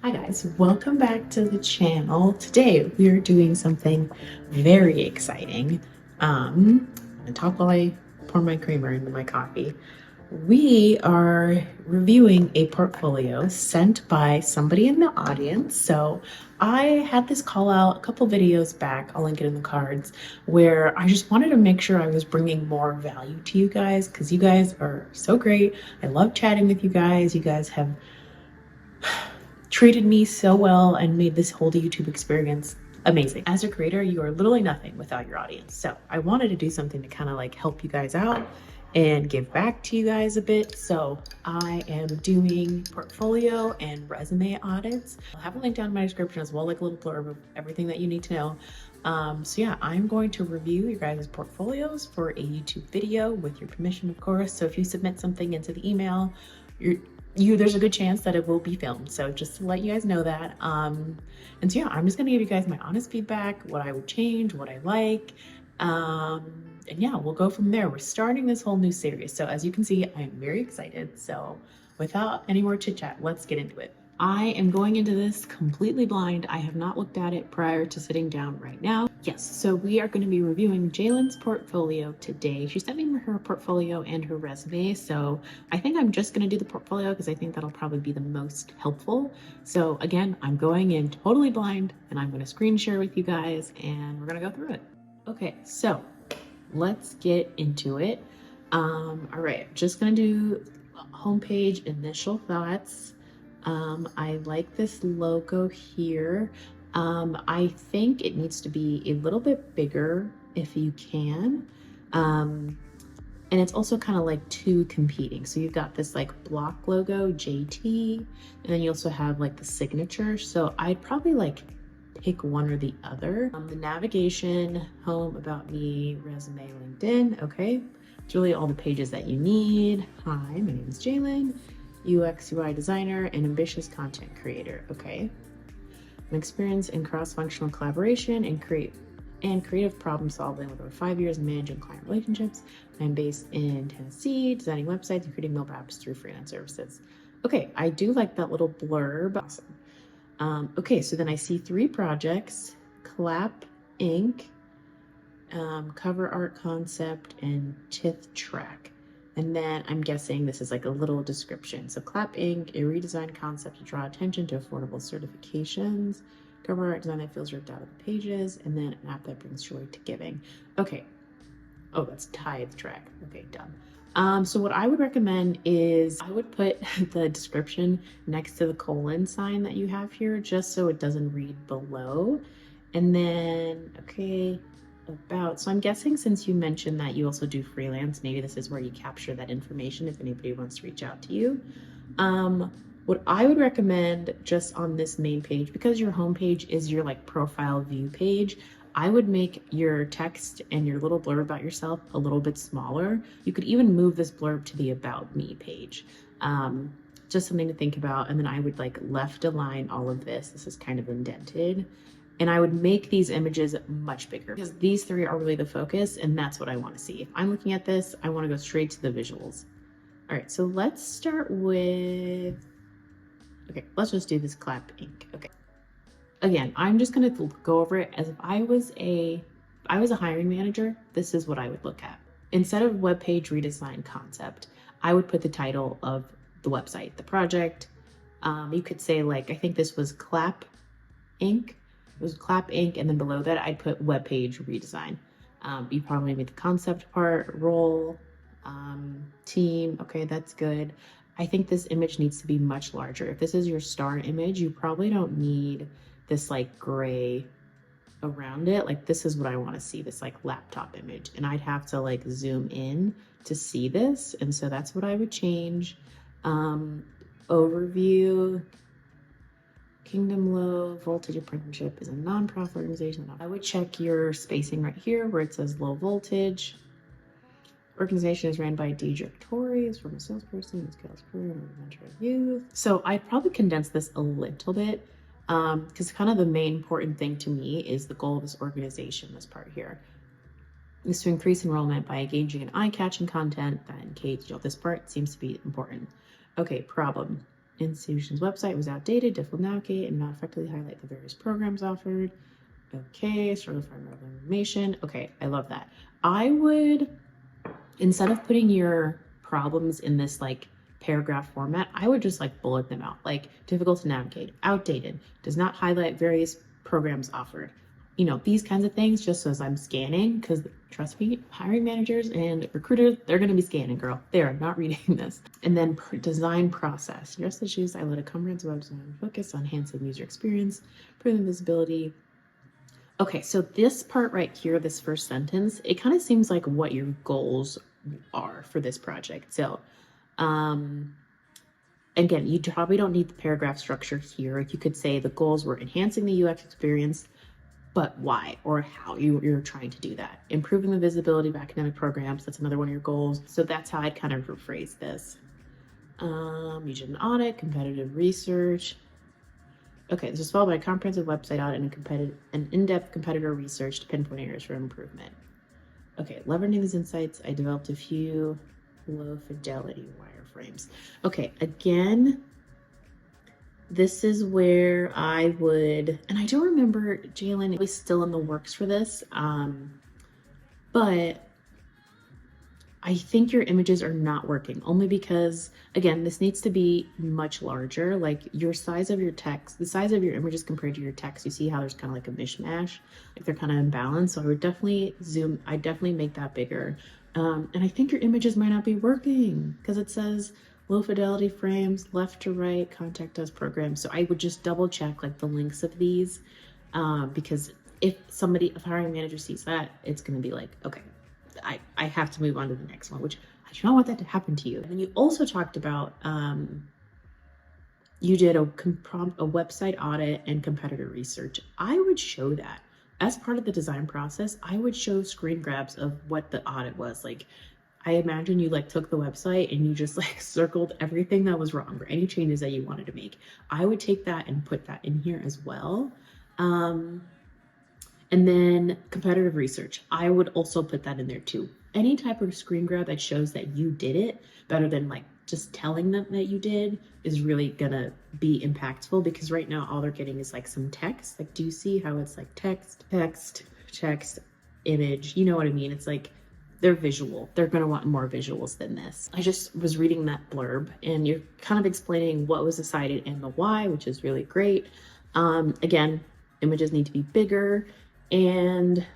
Hi guys, welcome back to the channel. Today we are doing something very exciting. And talk while I pour my creamer into my coffee. We are reviewing a portfolio sent by somebody in the audience. So I had this call out a couple videos back, I'll link it in the cards, where I just wanted to make sure I was bringing more value to you guys because you guys are so great. I love chatting with you guys. You guys have treated me so well and made this whole YouTube experience amazing. As a creator, you are literally nothing without your audience. So I wanted to do something to kind of like help you guys out and give back to you guys a bit. So I am doing portfolio and resume audits. I'll have a link down in my description as well, like a little blurb of everything that you need to know. So yeah, I'm going to review your guys' portfolios for a YouTube video with your permission, of course. So if you submit something into the email, there's a good chance that it will be filmed. So just to let you guys know that. And so yeah, I'm just gonna give you guys my honest feedback, what I would change, what I like. And yeah, we'll go from there. We're starting this whole new series. So as you can see, I am very excited. So without any more chit chat, let's get into it. I am going into this completely blind. I have not looked at it prior to sitting down right now. Yes, so we are going to be reviewing Jalen's portfolio today. She sent me her portfolio and her resume, so I think I'm just going to do the portfolio because I think that'll probably be the most helpful. So again, I'm going in totally blind and I'm going to screen share with you guys and we're going to go through it. Okay, so let's get into it. All right, just going to do homepage initial thoughts. I like this logo here. I think it needs to be a little bit bigger if you can. And it's also kind of like two competing. So you've got this like block logo, JT, and then you also have like the signature. So I'd probably like pick one or the other. The navigation, home, about me, resume, LinkedIn. Okay. It's really all the pages that you need. Hi, my name is Jalen, UX UI designer and ambitious content creator. Okay. An experience in cross-functional collaboration and creative problem solving with over 5 years managing client relationships. I'm based in Tennessee, designing websites and creating mobile apps through freelance services. Okay, I do like that little blurb. Awesome. Okay, so then I see 3 projects: Clap Inc., cover art concept, and TIFF track. And then I'm guessing this is like a little description. So Clap Inc., a redesigned concept to draw attention to affordable certifications, cover art design that feels ripped out of the pages, and then an app that brings joy to giving. Okay. Oh, that's Tithe track. Okay, done. So what I would recommend is I would put the description next to the colon sign that you have here, just so it doesn't read below. And then, okay, so I'm guessing since you mentioned that you also do freelance, maybe this is where you capture that information if anybody wants to reach out to you. What I would recommend just on this main page, because your homepage is your like profile view page, I would make your text and your little blurb about yourself a little bit smaller. You could even move this blurb to the About Me page. Just something to think about. And then I would like left align all of this. This is kind of indented. And I would make these images much bigger because these 3 are really the focus and that's what I want to see. If I'm looking at this, I want to go straight to the visuals. All right, so let's start with, okay, let's just do this Clap Inc. Okay. Again, I'm just going to go over it as if I was a hiring manager, this is what I would look at. Instead of web page redesign concept, I would put the title of the website, the project. You could say like, I think this was Clap Inc. It was Clap Inc. And then below that, I'd put web page redesign. You probably made the concept part, role, team. Okay, that's good. I think this image needs to be much larger. If this is your star image, you probably don't need this like gray around it. Like this is what I want to see, this like laptop image. And I'd have to like zoom in to see this. And so that's what I would change. Overview. Kingdom Low Voltage Apprenticeship is a nonprofit organization. I would check your spacing right here where it says low voltage. Organization is ran by Deidre Torrey, is from a salesperson, who's Cal's career and mentor of youth. So I'd probably condense this a little bit because kind of the main important thing to me is the goal of this organization, this part here, is to increase enrollment by engaging in eye-catching content that engages. This part seems to be important. Okay, problem. institution's website was outdated, difficult to navigate, and not effectively highlight the various programs offered. Okay, struggle to find relevant information. Okay, I love that. I would, instead of putting your problems in this like paragraph format, I would just like bullet them out, like difficult to navigate, outdated, does not highlight various programs offered. You know, these kinds of things, just as I'm scanning, because trust me, hiring managers and recruiters, they're going to be scanning, girl. They are not reading this. And then design process. Just the shoes, I led a comprehensive web design focus on enhancing user experience, improving visibility. Okay, so this part right here, this first sentence, it kind of seems like what your goals are for this project. So, again, you probably don't need the paragraph structure here. You could say the goals were enhancing the UX experience, but why or how you're trying to do that. Improving the visibility of academic programs, that's another one of your goals. So that's how I'd kind of rephrase this. You did an audit, competitive research. Okay, this was followed by a comprehensive website audit and in-depth competitor research to pinpoint areas for improvement. Okay, leveraging these insights, I developed a few low fidelity wireframes. Okay, again, this is where I would, and I don't remember, Jalen was still in the works for this, but I think your images are not working, only because, again, this needs to be much larger. Like your size of your text, the size of your images compared to your text, you see how there's kind of like a mishmash, like they're kind of imbalanced. So I would definitely I'd definitely make that bigger. And I think your images might not be working because it says low fidelity frames, left to right, contact us program. So I would just double check like the links of these, because if hiring manager sees that, it's going to be like, okay, I have to move on to the next one, which I do not want that to happen to you. And then you also talked about, you did a website audit and competitor research. I would show that as part of the design process. I would show screen grabs of what the audit was. Like, I imagine you like took the website and you just like circled everything that was wrong or any changes that you wanted to make. I would take that and put that in here as well. And then competitive research, I would also put that in there too. Any type of screen grab that shows that you did it, better than like just telling them that you did, is really gonna be impactful, because right now all they're getting is like some text. Like, do you see how it's like text, image? You know what I mean? It's like they're visual. They're gonna want more visuals than this. I just was reading that blurb and you're kind of explaining what was decided and the why, which is really great. Again, images need to be bigger. And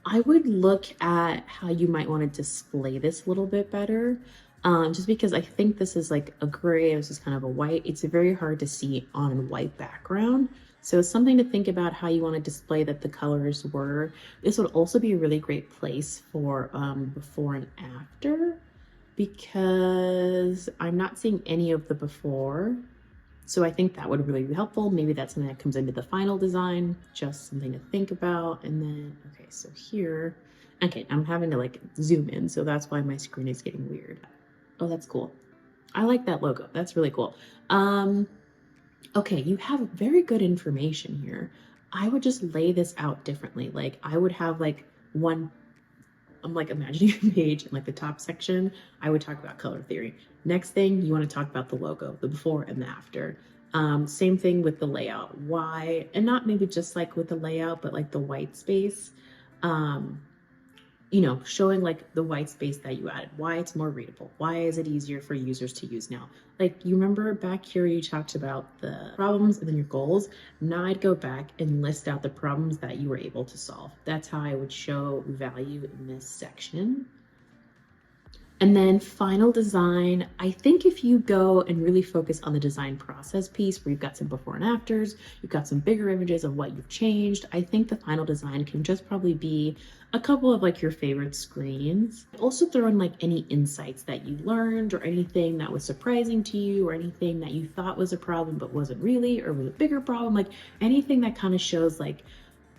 I would look at how you might want to display this a little bit better, just because I think this is like a gray, this is kind of a white. It's very hard to see on a white background. So it's something to think about how you want to display that the colors were. This would also be a really great place for before and after, because I'm not seeing any of the before. So I think that would really be helpful. Maybe that's something that comes into the final design, just something to think about. And then, okay, so here, okay, I'm having to like zoom in. So that's why my screen is getting weird. Oh, that's cool. I like that logo. That's really cool. Okay, you have very good information here. I would just lay this out differently. Like I would have like I'm like imagining a page in like the top section. I would talk about color theory. Next thing, you want to talk about the logo, the before and the after. Same thing with the layout. Why, and not maybe just like with the layout, but like the white space. You know, showing like the white space that you added, why it's more readable, why is it easier for users to use now. Like, you remember back here you talked about the problems and then your goals. Now I'd go back and list out the problems that you were able to solve. That's how I would show value in this section. And then final design, I think if you go and really focus on the design process piece, where you've got some before and afters, you've got some bigger images of what you've changed, I think the final design can just probably be a couple of like your favorite screens. Also throw in like any insights that you learned, or anything that was surprising to you, or anything that you thought was a problem but wasn't really, or was a bigger problem. Like anything that kind of shows like,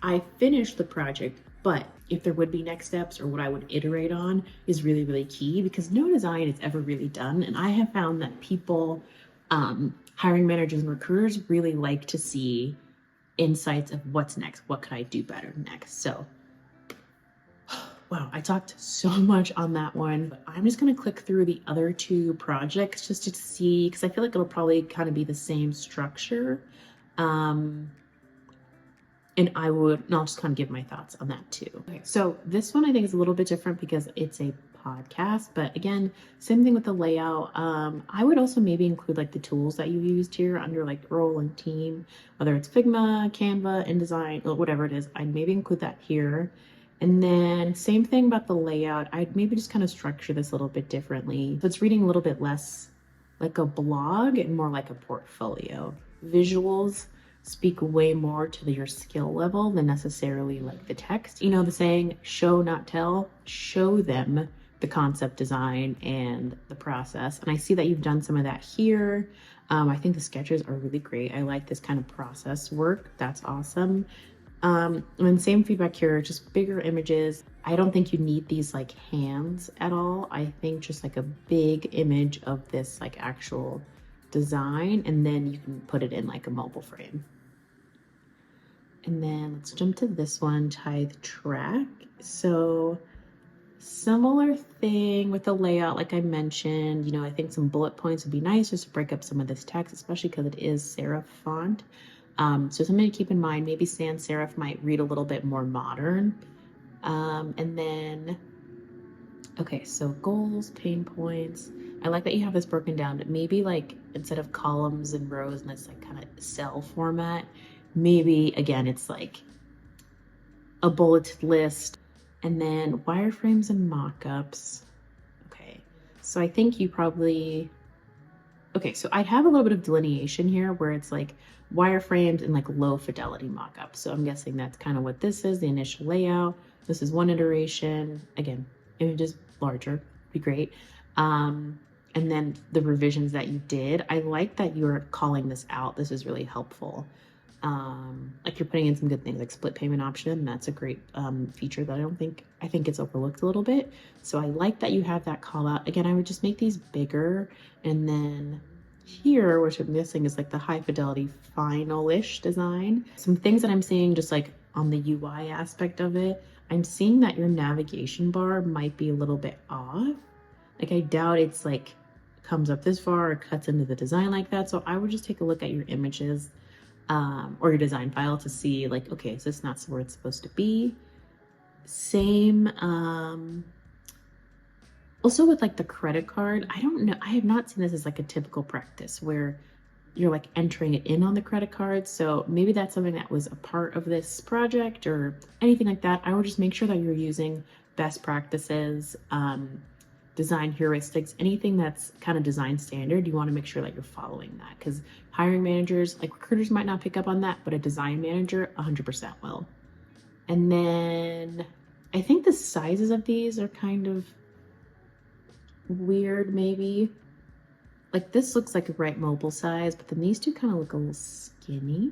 I finished the project, but if there would be next steps or what I would iterate on is really, really key, because no design is ever really done. And I have found that people, hiring managers and recruiters, really like to see insights of what's next. What could I do better next? So Wow, I talked so much on that one, but I'm just gonna click through the other two projects just to see, because I feel like it'll probably kind of be the same structure. And I'll just kind of give my thoughts on that too. Okay, so this one I think is a little bit different because it's a podcast, but again, same thing with the layout. I would also maybe include like the tools that you used here under like role and team, whether it's Figma, Canva, InDesign, or whatever it is. I'd maybe include that here. And then same thing about the layout. I'd maybe just kind of structure this a little bit differently. So it's reading a little bit less like a blog and more like a portfolio. Visuals speak way more to your skill level than necessarily like the text. You know, the saying, show not tell, show them the concept design and the process. And I see that you've done some of that here. I think the sketches are really great. I like this kind of process work. That's awesome. And same feedback here, just bigger images. I don't think you need these like hands at all. I think just like a big image of this like actual design, and then you can put it in like a mobile frame. And then let's jump to this one, tithe track. So similar thing with the layout, like I mentioned, you know, I think some bullet points would be nice just to break up some of this text, especially because it is serif font. So something to keep in mind, maybe sans serif might read a little bit more modern. And then, okay, so goals, pain points. I like that you have this broken down, but maybe like instead of columns and rows in this like kind of cell format, maybe again, it's like a bulleted list, and then wireframes and mockups. Okay, so I think you probably, okay, so I'd have a little bit of delineation here where it's like wireframes and like low fidelity mockups. So I'm guessing that's kind of what this is, the initial layout. This is one iteration. Again, images larger, be great. And then the revisions that you did, I like that you're calling this out. This is really helpful. Like you're putting in some good things like split payment option. That's a great feature that I think it's overlooked a little bit. So I like that you have that call out. Again, I would just make these bigger, and then here, which I'm guessing is like the high fidelity final-ish design. Some things that I'm seeing just like on the UI aspect of it, I'm seeing that your navigation bar might be a little bit off. Like I doubt it's like comes up this far or cuts into the design like that. So I would just take a look at your images or your design file to see like, okay, is this not where it's supposed to be? Same. Also with like the credit card, I don't know. I have not seen this as like a typical practice where you're like entering it in on the credit card. So maybe that's something that was a part of this project or anything like that. I would just make sure that you're using best practices, design heuristics, anything that's kind of design standard. You want to make sure that you're following that, because hiring managers, like recruiters, might not pick up on that, but a design manager 100% will. And then I think the sizes of these are kind of weird, maybe. Like this looks like a right mobile size, but then these two kind of look a little skinny.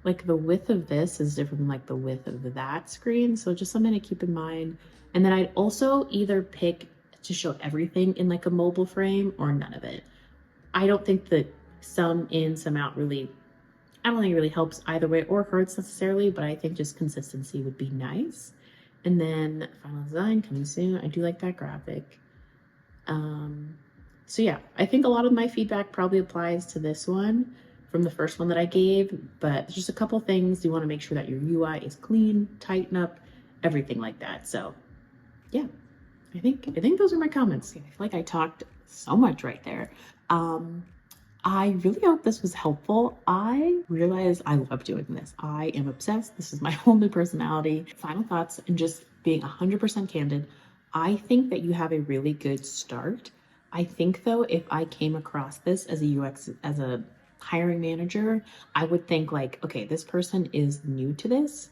Like the width of this is different than like the width of that screen. So just something to keep in mind. And then I'd also either pick to show everything in like a mobile frame or none of it. I don't think that some in, some out really, I don't think it really helps either way or hurts necessarily, but I think just consistency would be nice. And then final design coming soon. I do like that graphic. So yeah, I think a lot of my feedback probably applies to this one from the first one that I gave, but just a couple things. You want to make sure that your UI is clean, tighten up, everything like that. So yeah, I think those are my comments. I feel like I talked so much right there. I really hope this was helpful. I realize I love doing this. I am obsessed. This is my whole new personality. Final thoughts, and just being 100% candid, I think that you have a really good start. I think though, if I came across this as a UX, as a hiring manager, I would think like, okay, this person is new to this.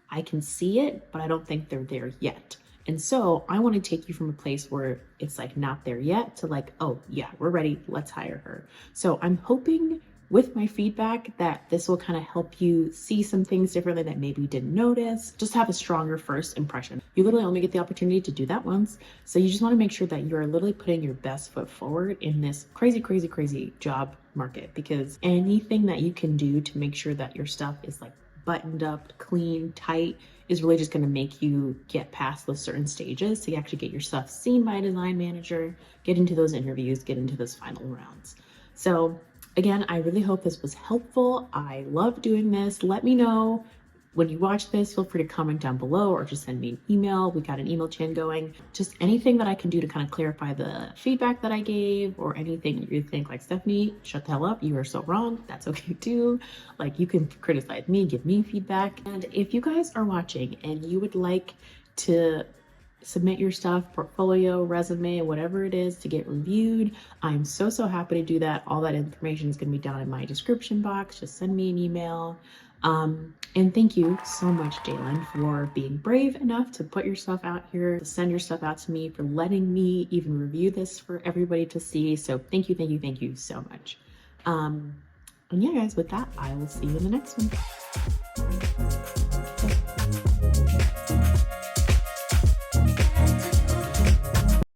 I can see it, but I don't think they're there yet. And so I want to take you from a place where it's like not there yet to like, oh yeah, we're ready, let's hire her. So I'm hoping with my feedback that this will kind of help you see some things differently that maybe you didn't notice, just have a stronger first impression. You literally only get the opportunity to do that once. So you just want to make sure that you're literally putting your best foot forward in this crazy, crazy, crazy job market, because anything that you can do to make sure that your stuff is like buttoned up, clean, tight, is really just going to make you get past those certain stages so you actually get your stuff seen by a design manager, get into those interviews, get into those final rounds. So again, I really hope this was helpful. I love doing this. Let me know when you watch this. Feel free to comment down below or just send me an email. We got an email chain going. Just anything that I can do to kind of clarify the feedback that I gave, or anything that you think like, Stephanie, shut the hell up, you are so wrong. That's okay too. Like, you can criticize me, give me feedback. And if you guys are watching and you would like to submit your stuff, portfolio, resume, whatever it is, to get reviewed, I'm so happy to do that. All that information is going to be down in my description box. Just send me an email. And thank you so much, Jalen, for being brave enough to put your stuff out here, to send your stuff out to me, for letting me even review this for everybody to see. So thank you so much. And yeah, guys, with that, I will see you in the next one.